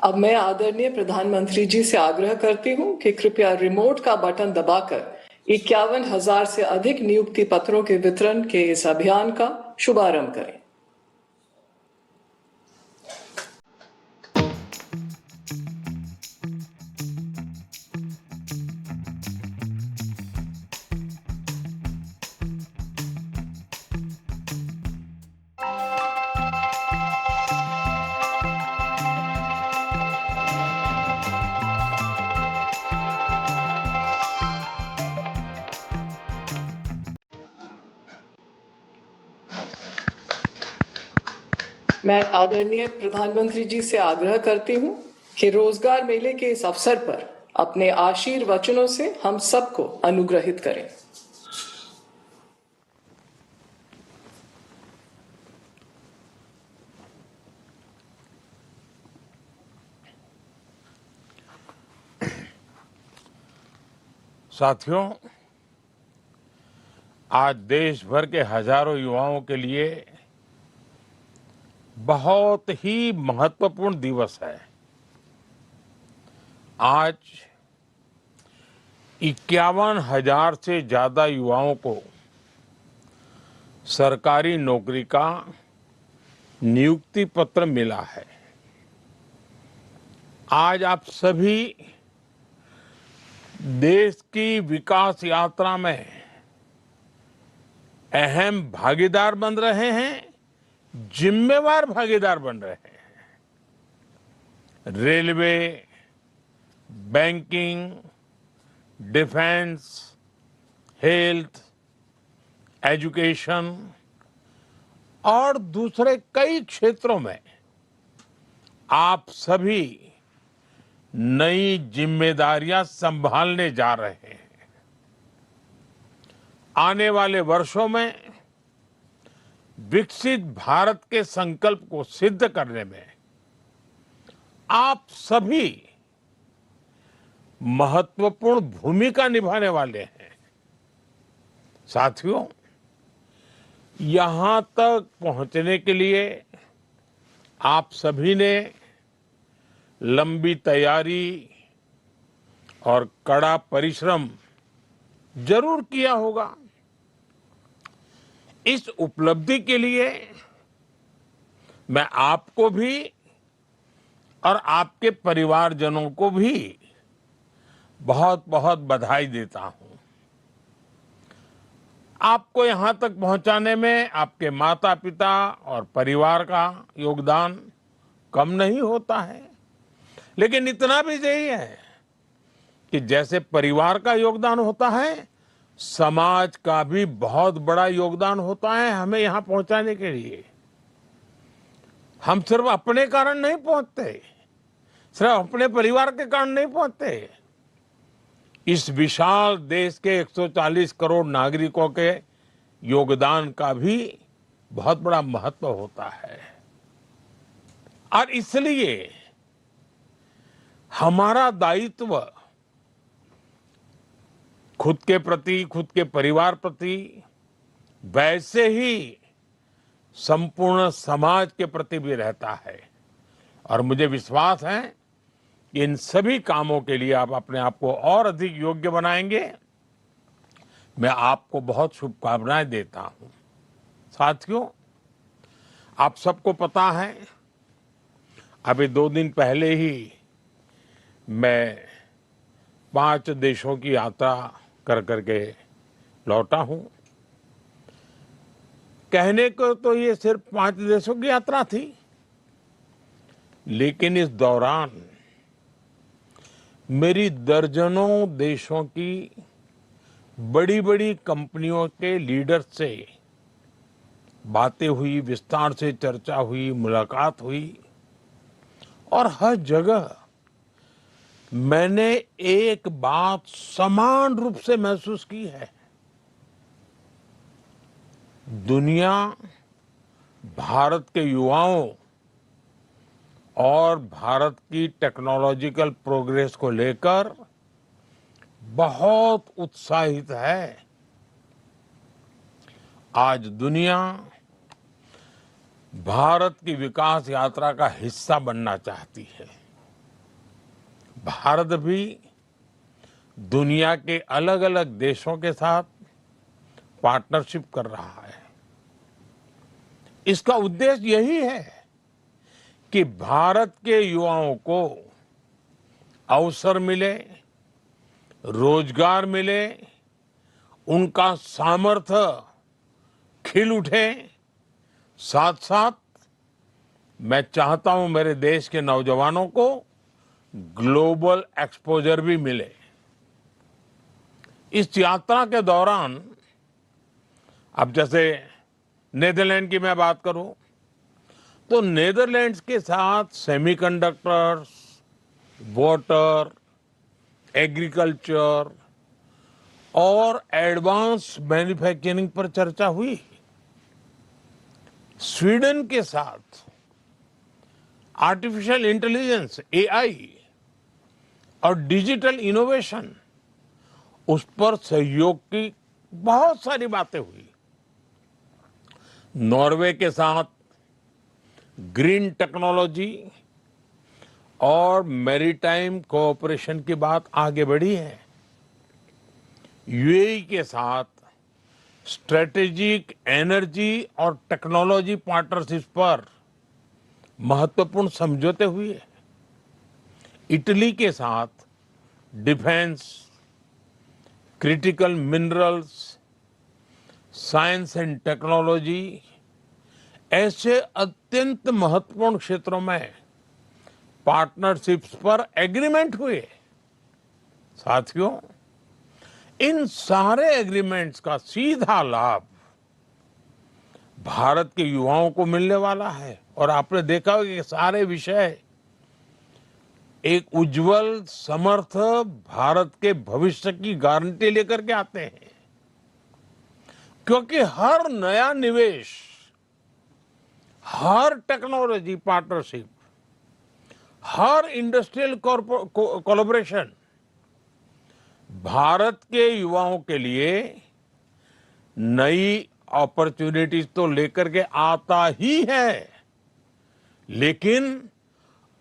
अब मैं आदरणीय प्रधानमंत्री जी से आग्रह करती हूँ कि कृपया रिमोट का बटन दबाकर 51,000 से अधिक नियुक्ति पत्रों के वितरण के इस अभियान का शुभारंभ करें। मैं आदरणीय प्रधानमंत्री जी से आग्रह करती हूँ कि रोजगार मेले के इस अवसर पर अपने आशीर्वचनों से हम सबको अनुग्रहित करें। साथियों, आज देश भर के हजारों युवाओं के लिए बहुत ही महत्वपूर्ण दिवस है। आज 51,000 से ज्यादा युवाओं को सरकारी नौकरी का नियुक्ति पत्र मिला है। आज आप सभी देश की विकास यात्रा में अहम भागीदार बन रहे हैं, जिम्मेवार भागीदार बन रहे हैं। Railway, banking, defence, health, education और दूसरे कई क्षेत्रों में आप सभी नई जिम्मेदारियां संभालने जा रहे हैं। आने वाले वर्षों में विकसित भारत के संकल्प को सिद्ध करने में आप सभी महत्वपूर्ण भूमिका निभाने वाले हैं। साथियों, यहां तक पहुंचने के लिए आप सभी ने लंबी तैयारी और कड़ा परिश्रम जरूर किया होगा। इस उपलब्धि के लिए मैं आपको भी और आपके परिवारजनों को भी बहुत बहुत बधाई देता हूं। आपको यहां तक पहुंचाने में आपके माता पिता और परिवार का योगदान कम नहीं होता है, लेकिन इतना भी सही है कि जैसे परिवार का योगदान होता है, समाज का भी बहुत बड़ा योगदान होता है हमें यहां पहुंचाने के लिए। हम सिर्फ अपने कारण नहीं पहुंचते, सिर्फ अपने परिवार के कारण नहीं पहुंचते। इस विशाल देश के 140 करोड़ नागरिकों के योगदान का भी बहुत बड़ा महत्व होता है। और इसलिए हमारा दायित्व खुद के प्रति, खुद के परिवार प्रति, वैसे ही संपूर्ण समाज के प्रति भी रहता है। और मुझे विश्वास है कि इन सभी कामों के लिए आप अपने आप को और अधिक योग्य बनाएंगे। मैं आपको बहुत शुभकामनाएं देता हूं। साथियों, आप सबको पता है, अभी 2 दिन पहले ही मैं 5 देशों की यात्रा कर करके लौटा हूं। कहने को तो ये सिर्फ 5 देशों की यात्रा थी, लेकिन इस दौरान मेरी दर्जनों देशों की बड़ी बड़ी कंपनियों के लीडर से बातें हुई, विस्तार से चर्चा हुई, मुलाकात हुई। और हर जगह मैंने एक बात समान रूप से महसूस की है। दुनिया भारत के युवाओं और भारत की टेक्नोलॉजिकल प्रोग्रेस को लेकर बहुत उत्साहित है। आज दुनिया भारत की विकास यात्रा का हिस्सा बनना चाहती है। भारत भी दुनिया के अलग अलग देशों के साथ पार्टनरशिप कर रहा है। इसका उद्देश्य यही है कि भारत के युवाओं को अवसर मिले, रोजगार मिले, उनका सामर्थ्य खिल उठे। साथ साथ मैं चाहता हूं मेरे देश के नौजवानों को ग्लोबल एक्सपोजर भी मिले। इस यात्रा के दौरान अब जैसे नेदरलैंड की मैं बात करूं तो नेदरलैंड्स के साथ सेमीकंडक्टर्स, वाटर, एग्रीकल्चर और एडवांस मैन्युफैक्चरिंग पर चर्चा हुई। स्वीडन के साथ आर्टिफिशियल इंटेलिजेंस, एआई और डिजिटल इनोवेशन, उस पर सहयोग की बहुत सारी बातें हुई। नॉर्वे के साथ ग्रीन टेक्नोलॉजी और मैरीटाइम कोऑपरेशन की बात आगे बढ़ी है। यूएई के साथ स्ट्रेटेजिक एनर्जी और टेक्नोलॉजी पार्टनरशिप पर महत्वपूर्ण समझौते हुए। इटली के साथ defence, critical minerals, science and technology ऐसे अत्यंत महत्वपूर्ण क्षेत्रों में पार्टनरशिप्स पर एग्रीमेंट हुए। साथियों, इन सारे एग्रीमेंट्स का सीधा लाभ भारत के युवाओं को मिलने वाला है। और आपने देखा होगा कि सारे विषय एक उज्जवल, समर्थ भारत के भविष्य की गारंटी लेकर के आते हैं। क्योंकि हर नया निवेश, हर टेक्नोलॉजी पार्टनरशिप, हर इंडस्ट्रियल कोलैबोरेशन भारत के युवाओं के लिए नई अपॉर्चुनिटीज तो लेकर के आता ही है, लेकिन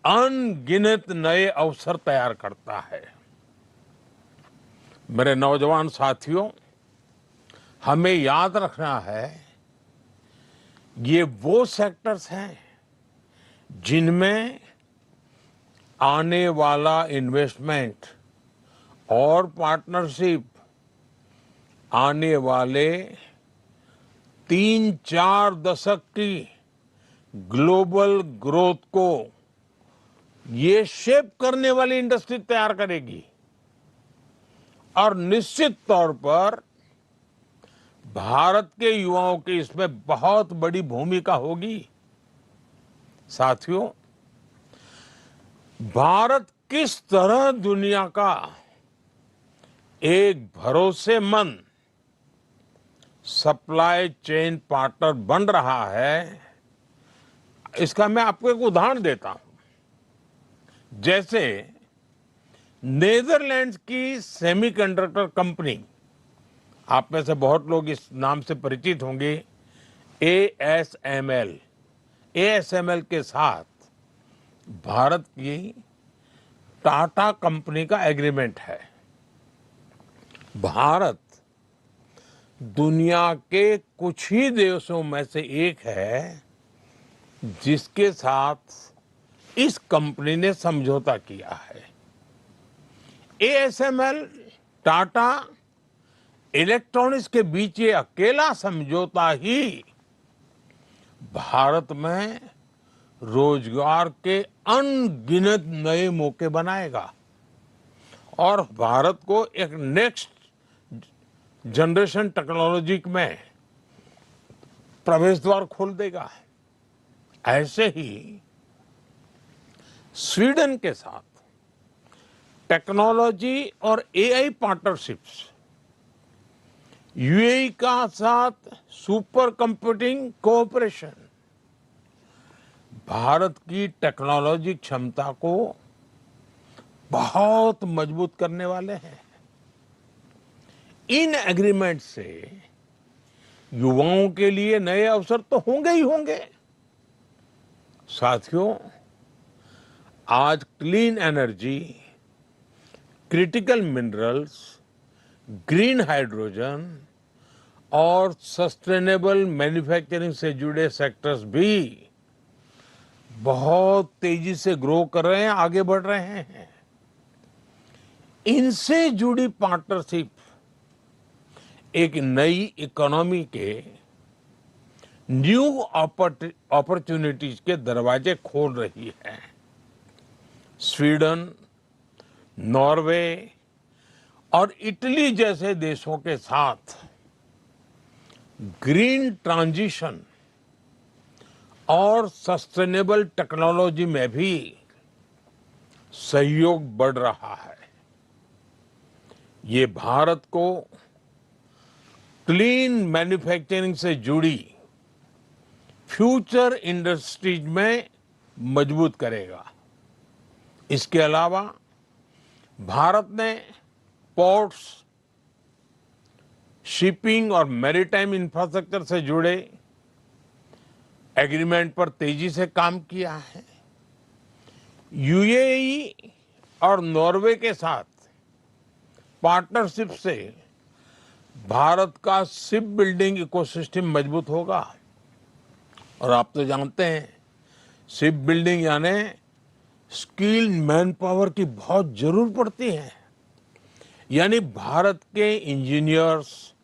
अनगिनत नए अवसर तैयार करता है। मेरे नौजवान साथियों, हमें याद रखना है ये वो सेक्टर्स हैं जिनमें आने वाला इन्वेस्टमेंट और पार्टनरशिप आने वाले 3-4 दशक की ग्लोबल ग्रोथ को ये शेप करने वाली इंडस्ट्री तैयार करेगी। और निश्चित तौर पर भारत के युवाओं की इसमें बहुत बड़ी भूमिका होगी। साथियों, भारत किस तरह दुनिया का एक भरोसेमंद सप्लाई चेन पार्टनर बन रहा है, इसका मैं आपको एक उदाहरण देता हूं। जैसे नेदरलैंड्स की सेमीकंडक्टर कंपनी, आप में से बहुत लोग इस नाम से परिचित होंगे, एएसएमएल। एएसएमएल के साथ भारत की टाटा कंपनी का एग्रीमेंट है। भारत दुनिया के कुछ ही देशों में से एक है जिसके साथ इस कंपनी ने समझौता किया है। एएसएमएल, टाटा, इलेक्ट्रॉनिक्स के बीच ये अकेला समझौता ही भारत में रोजगार के अनगिनत नए मौके बनाएगा और भारत को एक नेक्स्ट जनरेशन टेक्नोलॉजी में प्रवेश द्वार खोल देगा। ऐसे ही स्वीडन के साथ टेक्नोलॉजी और एआई पार्टनरशिप्स, यूएई का साथ सुपर कंप्यूटिंग कोऑपरेशन भारत की टेक्नोलॉजी क्षमता को बहुत मजबूत करने वाले हैं। इन एग्रीमेंट से युवाओं के लिए नए अवसर तो होंगे ही होंगे। साथियों, आज clean energy, critical minerals, green hydrogen और सस्टेनेबल मैन्युफैक्चरिंग से जुड़े सेक्टर्स भी बहुत तेजी से ग्रो कर रहे हैं, आगे बढ़ रहे हैं। इनसे जुड़ी पार्टनरशिप एक नई इकोनॉमी के न्यू अपॉर्चुनिटीज के दरवाजे खोल रही है। स्वीडन, नॉर्वे और इटली जैसे देशों के साथ ग्रीन ट्रांजिशन और सस्टेनेबल टेक्नोलॉजी में भी सहयोग बढ़ रहा है। ये भारत को क्लीन मैन्युफैक्चरिंग से जुड़ी फ्यूचर इंडस्ट्रीज में मजबूत करेगा। इसके अलावा भारत ने पोर्ट्स, शिपिंग और मैरीटाइम इंफ्रास्ट्रक्चर से जुड़े एग्रीमेंट पर तेजी से काम किया है। यूएई और नॉर्वे के साथ पार्टनरशिप से भारत का शिप बिल्डिंग इकोसिस्टम मजबूत होगा। और आप तो जानते हैं, शिप बिल्डिंग यानी स्किल्ड मैन पावर की बहुत जरूरत पड़ती है। यानी भारत के इंजीनियर्स,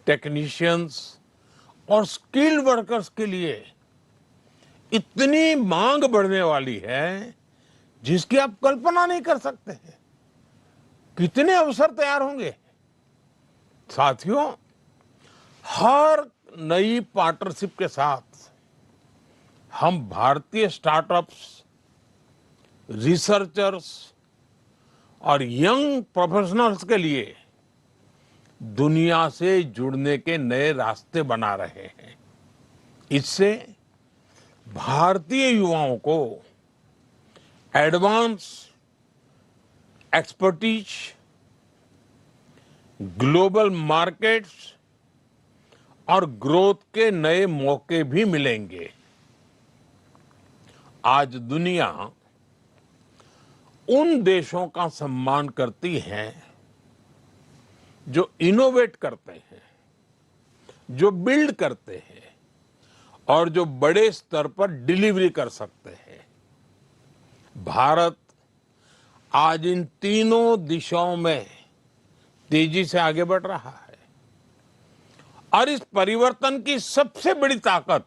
टेक्नीशियंस और स्किल्ड वर्कर्स के लिए इतनी मांग बढ़ने वाली है जिसकी आप कल्पना नहीं कर सकते हैं। कितने अवसर तैयार होंगे। साथियों, हर नई पार्टनरशिप के साथ हम भारतीय स्टार्टअप्स, रिसर्चर्स और यंग प्रोफेशनल्स के लिए दुनिया से जुड़ने के नए रास्ते बना रहे हैं। इससे भारतीय युवाओं को एडवांस एक्सपर्टीज, ग्लोबल मार्केट्स और ग्रोथ के नए मौके भी मिलेंगे। आज दुनिया उन देशों का सम्मान करती है जो इनोवेट करते हैं, जो बिल्ड करते हैं और जो बड़े स्तर पर डिलीवरी कर सकते हैं। भारत आज इन तीनों दिशाओं में तेजी से आगे बढ़ रहा है और इस परिवर्तन की सबसे बड़ी ताकत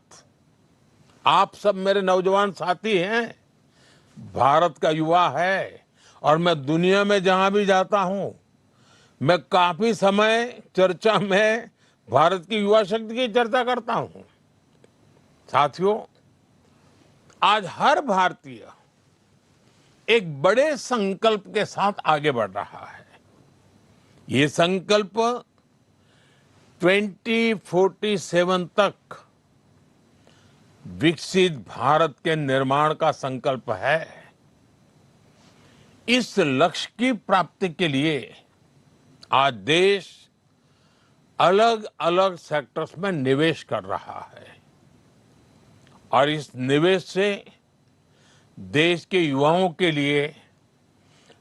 आप सब मेरे नौजवान साथी हैं। भारत का युवा है और मैं दुनिया में जहां भी जाता हूं, मैं काफी समय चर्चा में भारत की युवा शक्ति की चर्चा करता हूं। साथियों, आज हर भारतीय एक बड़े संकल्प के साथ आगे बढ़ रहा है। ये संकल्प 2047 तक विकसित भारत के निर्माण का संकल्प है। इस लक्ष्य की प्राप्ति के लिए आज देश अलग अलग सेक्टर्स में निवेश कर रहा है और इस निवेश से देश के युवाओं के लिए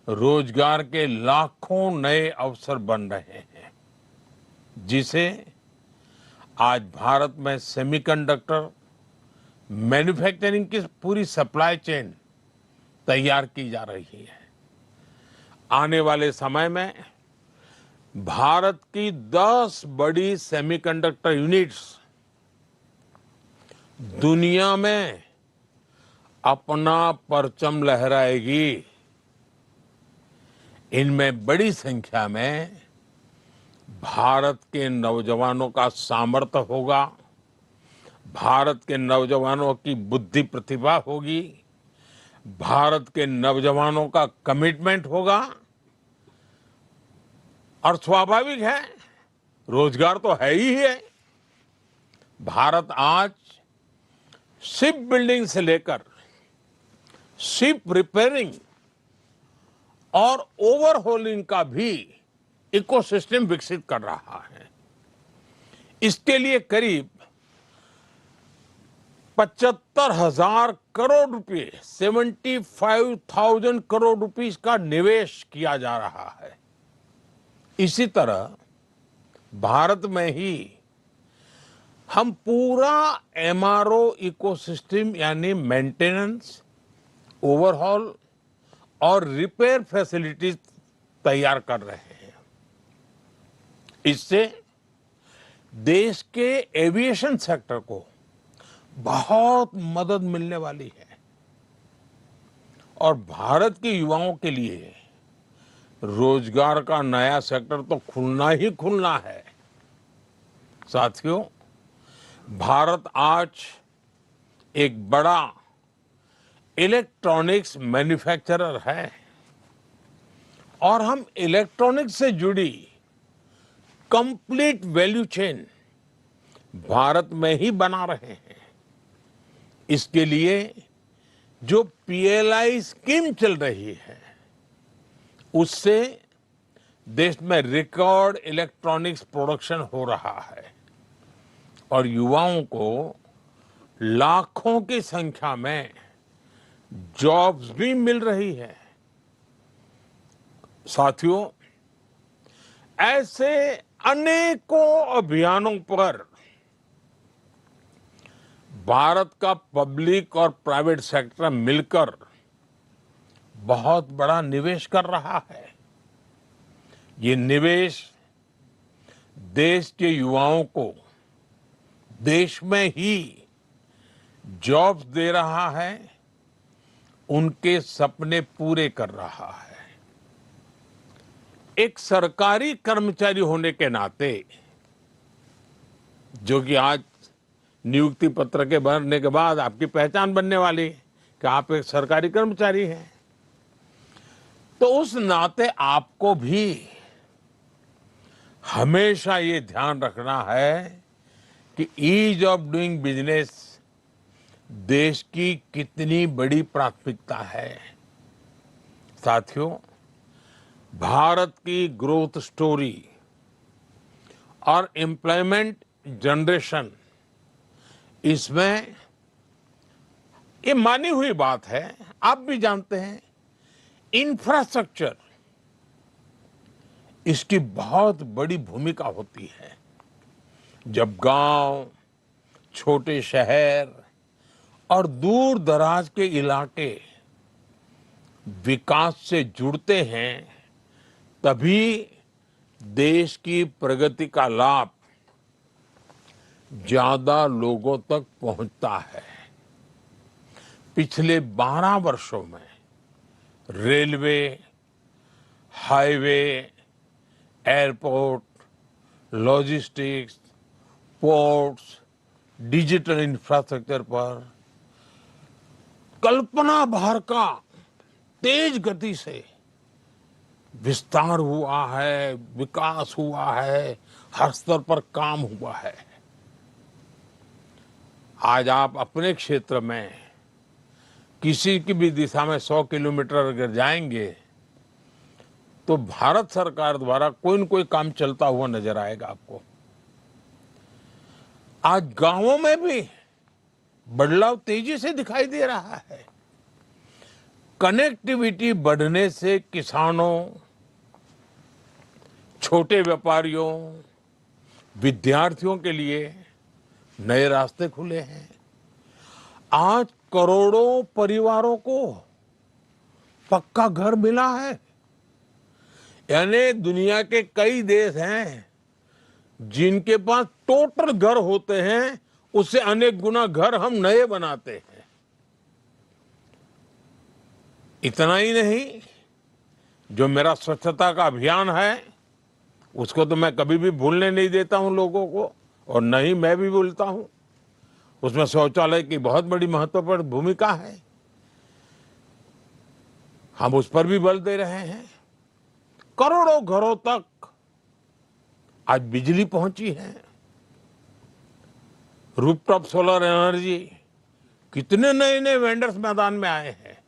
रोजगार के लाखों नए अवसर बन रहे हैं, जिसे आज भारत में सेमीकंडक्टर मैन्युफैक्चरिंग की पूरी सप्लाई चेन तैयार की जा रही है। आने वाले समय में भारत की 10 बड़ी सेमीकंडक्टर यूनिट्स दुनिया में अपना परचम लहराएगी। इनमें बड़ी संख्या में भारत के नौजवानों का सामर्थ्य होगा, भारत के नौजवानों की बुद्धि प्रतिभा होगी, भारत के नौजवानों का कमिटमेंट होगा और स्वाभाविक है, रोजगार तो है ही है। भारत आज शिप बिल्डिंग से लेकर शिप रिपेयरिंग और ओवरहोलिंग का भी इकोसिस्टम विकसित कर रहा है। इसके लिए करीब 75,000 करोड़ रुपए 75,000 करोड़ रुपीस का निवेश किया जा रहा है। इसी तरह भारत में ही हम पूरा एमआरओ इकोसिस्टम यानी मेंटेनेंस, ओवरहॉल और रिपेयर फैसिलिटीज तैयार कर रहे हैं। इससे देश के एविएशन सेक्टर को बहुत मदद मिलने वाली है और भारत के युवाओं के लिए रोजगार का नया सेक्टर तो खुलना ही खुलना है। साथियों, भारत आज एक बड़ा इलेक्ट्रॉनिक्स मैन्युफैक्चरर है और हम इलेक्ट्रॉनिक्स से जुड़ी कंप्लीट वैल्यू चेन भारत में ही बना रहे हैं। इसके लिए जो पीएलआई स्कीम चल रही है उससे देश में रिकॉर्ड इलेक्ट्रॉनिक्स प्रोडक्शन हो रहा है और युवाओं को लाखों की संख्या में जॉब्स भी मिल रही है। साथियों, ऐसे अनेकों अभियानों पर भारत का पब्लिक और प्राइवेट सेक्टर मिलकर बहुत बड़ा निवेश कर रहा है। ये निवेश देश के युवाओं को देश में ही जॉब्स दे रहा है, उनके सपने पूरे कर रहा है। एक सरकारी कर्मचारी होने के नाते, जो कि आज नियुक्ति पत्र के बनने के बाद आपकी पहचान बनने वाली कि आप एक सरकारी कर्मचारी हैं, तो उस नाते आपको भी हमेशा ये ध्यान रखना है कि ईज ऑफ डूइंग बिजनेस देश की कितनी बड़ी प्राथमिकता है। साथियों, भारत की ग्रोथ स्टोरी और एम्प्लॉयमेंट जनरेशन, इसमें ये मानी हुई बात है, आप भी जानते हैं, इंफ्रास्ट्रक्चर इसकी बहुत बड़ी भूमिका होती है। जब गांव, छोटे शहर और दूर दराज के इलाके विकास से जुड़ते हैं, तभी देश की प्रगति का लाभ ज्यादा लोगों तक पहुंचता है। पिछले 12 वर्षों में railway, highway, airport, logistics, ports, digital infrastructure पर कल्पना भर का तेज गति से विस्तार हुआ है, विकास हुआ है, हर स्तर पर काम हुआ है। आज आप अपने क्षेत्र में किसी की भी दिशा में 100 किलोमीटर अगर जाएंगे तो भारत सरकार द्वारा कोई न कोई काम चलता हुआ नजर आएगा आपको। आज गांवों में भी बदलाव तेजी से दिखाई दे रहा है। कनेक्टिविटी बढ़ने से किसानों, छोटे व्यापारियों, विद्यार्थियों के लिए नए रास्ते खुले हैं। आज करोड़ों परिवारों को पक्का घर मिला है। यानी दुनिया के कई देश हैं जिनके पास टोटल घर होते हैं, उससे अनेक गुना घर हम नए बनाते हैं। इतना ही नहीं, जो मेरा स्वच्छता का अभियान है उसको तो मैं कभी भी भूलने नहीं देता हूं लोगों को, और न ही मैं भी भूलता हूं। उसमें शौचालय की बहुत बड़ी महत्वपूर्ण भूमिका है, हम उस पर भी बल दे रहे हैं। करोड़ों घरों तक आज बिजली पहुंची है। रूफटॉप सोलर एनर्जी, कितने नए नए वेंडर्स मैदान में आए हैं।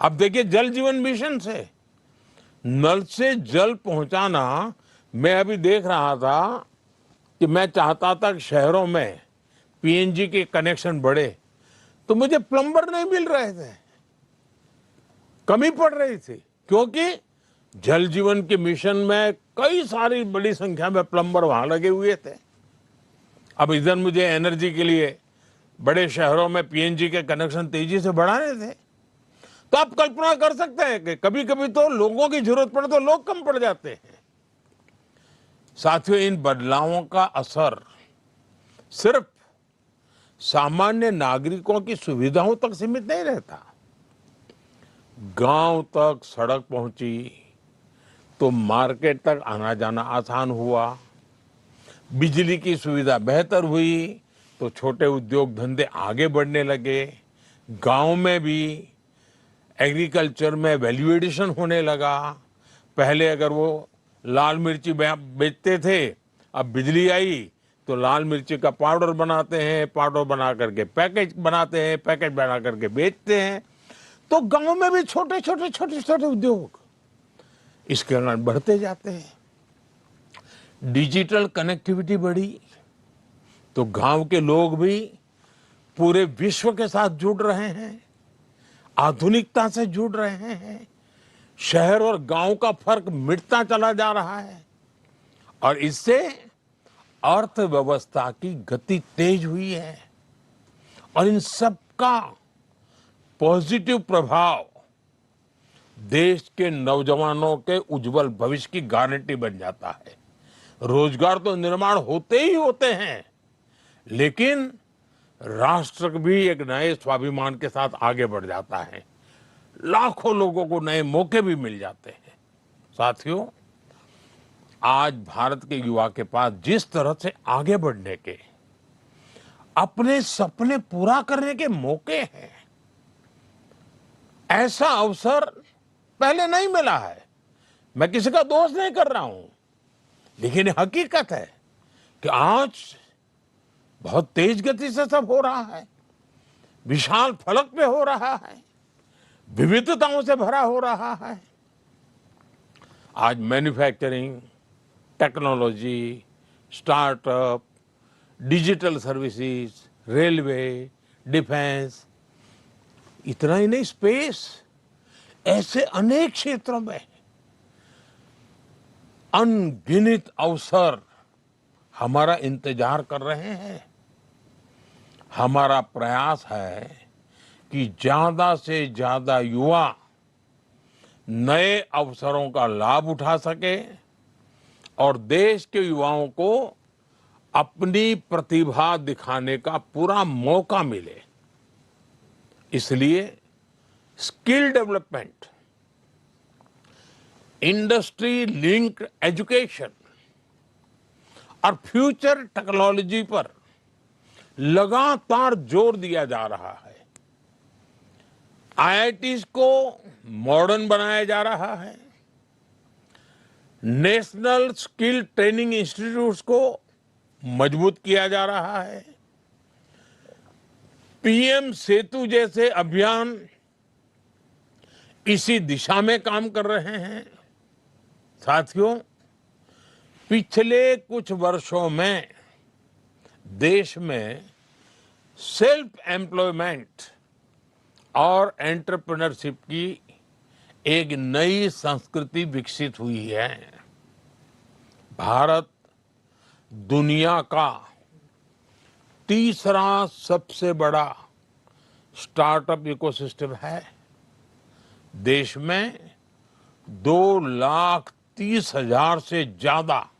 अब देखिए, जल जीवन मिशन से नल से जल पहुंचाना, मैं अभी देख रहा था कि मैं चाहता था कि शहरों में पीएनजी के कनेक्शन बढ़े तो मुझे प्लम्बर नहीं मिल रहे थे, कमी पड़ रही थी, क्योंकि जल जीवन के मिशन में कई सारी बड़ी संख्या में प्लम्बर वहां लगे हुए थे। अब इधर मुझे एनर्जी के लिए बड़े शहरों में पीएनजी के कनेक्शन तेजी से बढ़ाने थे। तो आप कल्पना कर सकते हैं कि कभी कभी तो लोगों की जरूरत पड़े तो लोग कम पड़ जाते हैं। साथियों, इन बदलावों का असर सिर्फ सामान्य नागरिकों की सुविधाओं तक सीमित नहीं रहता। गांव तक सड़क पहुंची तो मार्केट तक आना जाना आसान हुआ, बिजली की सुविधा बेहतर हुई तो छोटे उद्योग धंधे आगे बढ़ने लगे, गांव में भी एग्रीकल्चर में वैल्यू एडिशन होने लगा। पहले अगर वो लाल मिर्ची बेचते थे, अब बिजली आई तो लाल मिर्ची का पाउडर बनाते हैं, पाउडर बना करके पैकेज बनाते हैं, पैकेज बना करके बेचते हैं। तो गांव में भी छोटे छोटे उद्योग इसके कारण बढ़ते जाते हैं। डिजिटल कनेक्टिविटी बढ़ी तो गांव के लोग भी पूरे विश्व के साथ जुड़ रहे हैं, आधुनिकता से जुड़ रहे हैं। शहर और गांव का फर्क मिटता चला जा रहा है और इससे अर्थव्यवस्था की गति तेज हुई है और इन सब का पॉजिटिव प्रभाव देश के नौजवानों के उज्जवल भविष्य की गारंटी बन जाता है। रोजगार तो निर्माण होते ही होते हैं, लेकिन राष्ट्र भी एक नए स्वाभिमान के साथ आगे बढ़ जाता है। लाखों लोगों को नए मौके भी मिल जाते हैं। साथियों, आज भारत के युवा के पास जिस तरह से आगे बढ़ने के, अपने सपने पूरा करने के मौके हैं, ऐसा अवसर पहले नहीं मिला है। मैं किसी का दोष नहीं कर रहा हूं, लेकिन हकीकत है कि आज बहुत तेज गति से सब हो रहा है, विशाल फलक पे हो रहा है, विविधताओं से भरा हो रहा है। आज manufacturing, technology, startup, digital services, railway, defence, इतना ही नहीं, स्पेस, ऐसे अनेक क्षेत्रों में अनगिनत अवसर हमारा इंतजार कर रहे हैं। हमारा प्रयास है कि ज्यादा से ज्यादा युवा नए अवसरों का लाभ उठा सके और देश के युवाओं को अपनी प्रतिभा दिखाने का पूरा मौका मिले। इसलिए skill development, industry linked education और फ्यूचर टेक्नोलॉजी पर लगातार जोर दिया जा रहा है। आईआईटीज को मॉडर्न बनाया जा रहा है, नेशनल स्किल ट्रेनिंग इंस्टीट्यूट्स को मजबूत किया जा रहा है। पीएम सेतु जैसे अभियान इसी दिशा में काम कर रहे हैं। साथियों, पिछले कुछ वर्षों में देश में सेल्फ एम्प्लॉयमेंट और एंटरप्रेन्योरशिप की एक नई संस्कृति विकसित हुई है। भारत दुनिया का तीसरा सबसे बड़ा स्टार्टअप इकोसिस्टम है। देश में 2,30,000 से ज्यादा,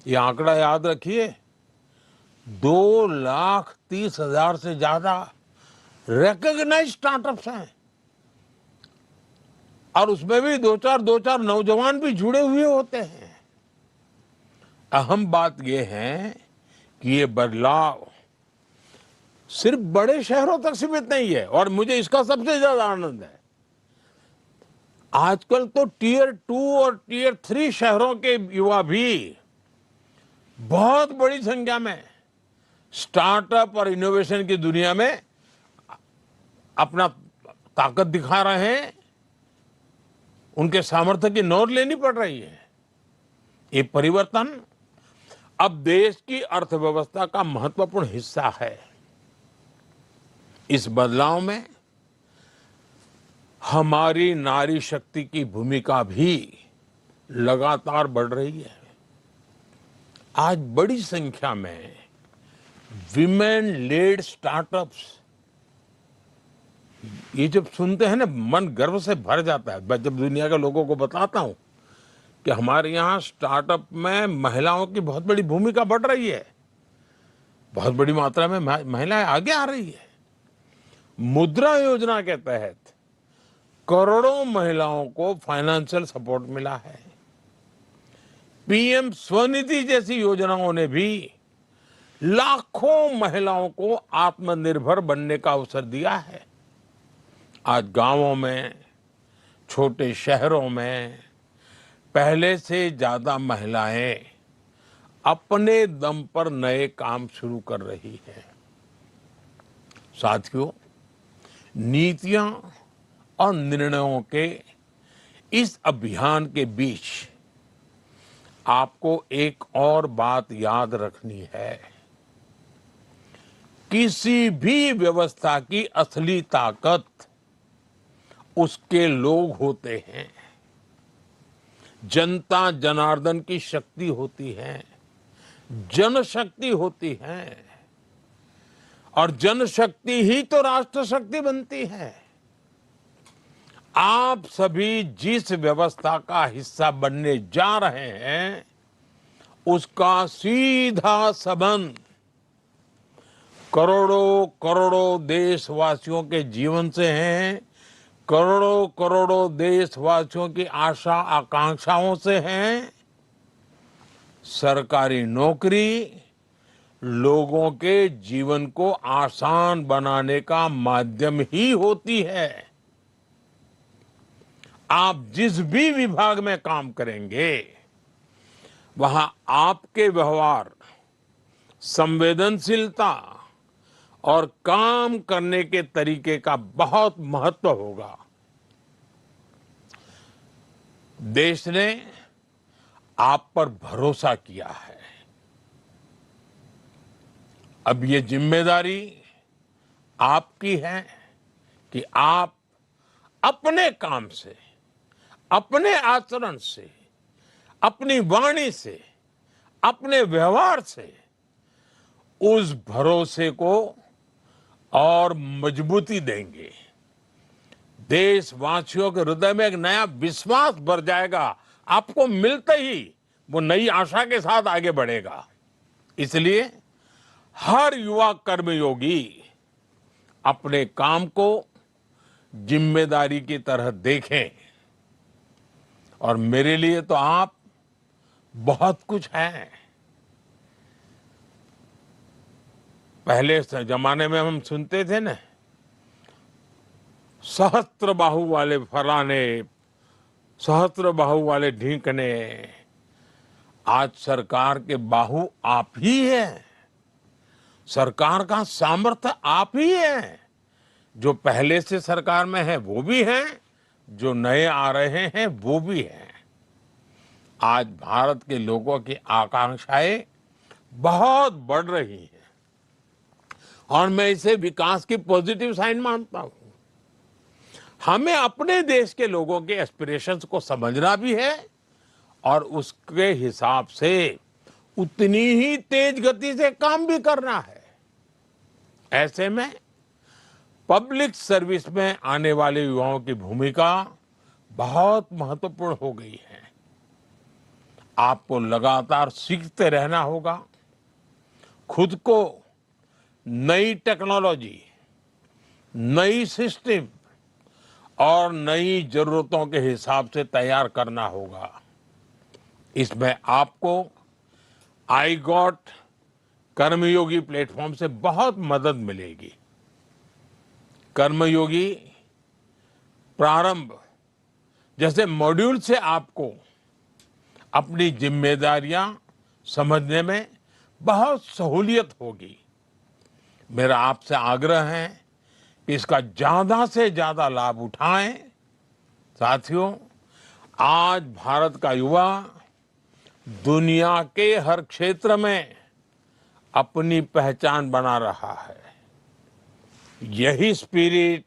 ये आंकड़ा याद रखिए, 2,30,000 से ज्यादा रिकॉग्नाइज्ड स्टार्टअप्स हैं और उसमें भी दो चार नौजवान भी जुड़े हुए होते हैं। अहम बात यह है कि ये बदलाव सिर्फ बड़े शहरों तक सीमित नहीं है और मुझे इसका सबसे ज्यादा आनंद है। आजकल तो टियर 2 और टियर 3 शहरों के युवा भी बहुत बड़ी संख्या में स्टार्टअप और इनोवेशन की दुनिया में अपना ताकत दिखा रहे हैं। उनके सामर्थ्य की नोट लेनी पड़ रही है। ये परिवर्तन अब देश की अर्थव्यवस्था का महत्वपूर्ण हिस्सा है। इस बदलाव में हमारी नारी शक्ति की भूमिका भी लगातार बढ़ रही है। आज बड़ी संख्या में विमेन लेड स्टार्टअप्स, ये जब सुनते हैं ना मन गर्व से भर जाता है। मैं जब दुनिया के लोगों को बताता हूं कि हमारे यहाँ स्टार्टअप में महिलाओं की बहुत बड़ी भूमिका बढ़ रही है, बहुत बड़ी मात्रा में महिलाएं आगे आ रही है। मुद्रा योजना के तहत करोड़ों महिलाओं को फाइनेंशियल सपोर्ट मिला है। पीएम स्वनिधि जैसी योजनाओं ने भी लाखों महिलाओं को आत्मनिर्भर बनने का अवसर दिया है। आज गांवों में, छोटे शहरों में पहले से ज्यादा महिलाएं अपने दम पर नए काम शुरू कर रही हैं। साथियों, नीतियां और निर्णयों के इस अभियान के बीच आपको एक और बात याद रखनी है। किसी भी व्यवस्था की असली ताकत उसके लोग होते हैं। जनता जनार्दन की शक्ति होती है, जनशक्ति होती है, और जनशक्ति ही तो राष्ट्र शक्ति बनती है। आप सभी जिस व्यवस्था का हिस्सा बनने जा रहे हैं, उसका सीधा संबंध करोड़ों करोड़ों देशवासियों के जीवन से है, करोड़ों करोड़ों देशवासियों की आशा आकांक्षाओं से है। सरकारी नौकरी लोगों के जीवन को आसान बनाने का माध्यम ही होती है। आप जिस भी विभाग में काम करेंगे, वहां आपके व्यवहार, संवेदनशीलता और काम करने के तरीके का बहुत महत्व होगा। देश ने आप पर भरोसा किया है। अब ये जिम्मेदारी आपकी है कि आप अपने काम से, अपने आचरण से, अपनी वाणी से, अपने व्यवहार से उस भरोसे को और मजबूती देंगे। देशवासियों के हृदय में एक नया विश्वास भर जाएगा। आपको मिलते ही वो नई आशा के साथ आगे बढ़ेगा। इसलिए हर युवा कर्मयोगी अपने काम को जिम्मेदारी की तरह देखें। और मेरे लिए तो आप बहुत कुछ हैं। पहले जमाने में हम सुनते थे ना, सहस्त्र बाहु वाले फलाने, सहस्त्र बाहु वाले ढींकने। आज सरकार के बाहु आप ही हैं। सरकार का सामर्थ्य आप ही है। जो पहले से सरकार में है वो भी हैं, जो नए आ रहे हैं वो भी हैं। आज भारत के लोगों की आकांक्षाएं बहुत बढ़ रही हैं और मैं इसे विकास की पॉजिटिव साइन मानता हूं। हमें अपने देश के लोगों के एस्पिरेशंस को समझना भी है और उसके हिसाब से उतनी ही तेज गति से काम भी करना है। ऐसे में पब्लिक सर्विस में आने वाले युवाओं की भूमिका बहुत महत्वपूर्ण हो गई है। आपको लगातार सीखते रहना होगा, खुद को नई टेक्नोलॉजी, नई सिस्टम और नई जरूरतों के हिसाब से तैयार करना होगा। इसमें आपको आई गॉट कर्मयोगी प्लेटफॉर्म से बहुत मदद मिलेगी। कर्मयोगी प्रारंभ जैसे मॉड्यूल से आपको अपनी जिम्मेदारियां समझने में बहुत सहूलियत होगी। मेरा आपसे आग्रह है कि इसका ज्यादा से ज्यादा लाभ उठाएं। साथियों, आज भारत का युवा दुनिया के हर क्षेत्र में अपनी पहचान बना रहा है। यही स्पिरिट,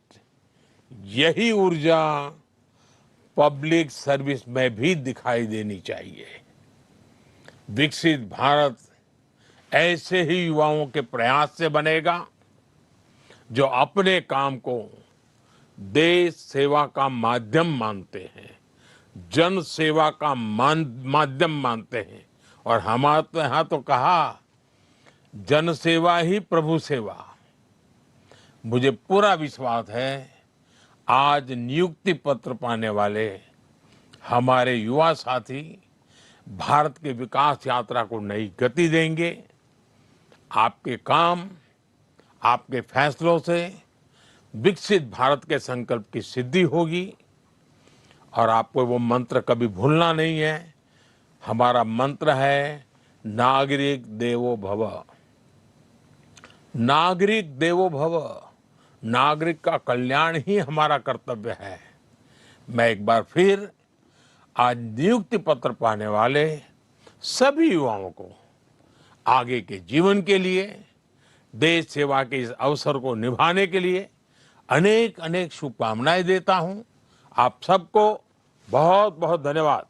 यही ऊर्जा पब्लिक सर्विस में भी दिखाई देनी चाहिए। विकसित भारत ऐसे ही युवाओं के प्रयास से बनेगा जो अपने काम को देश सेवा का माध्यम मानते हैं, जन सेवा का माध्यम मानते हैं। और हमारे यहाँ तो कहा, जन सेवा ही प्रभु सेवा। मुझे पूरा विश्वास है आज नियुक्ति पत्र पाने वाले हमारे युवा साथी भारत के विकास यात्रा को नई गति देंगे। आपके काम, आपके फैसलों से विकसित भारत के संकल्प की सिद्धि होगी। और आपको वो मंत्र कभी भूलना नहीं है। हमारा मंत्र है नागरिक देवो भव। नागरिक देवो भव। नागरिक का कल्याण ही हमारा कर्तव्य है। मैं एक बार फिर आज नियुक्ति पत्र पाने वाले सभी युवाओं को आगे के जीवन के लिए, देश सेवा के इस अवसर को निभाने के लिए अनेक अनेक शुभकामनाएं देता हूं। आप सबको बहुत बहुत धन्यवाद।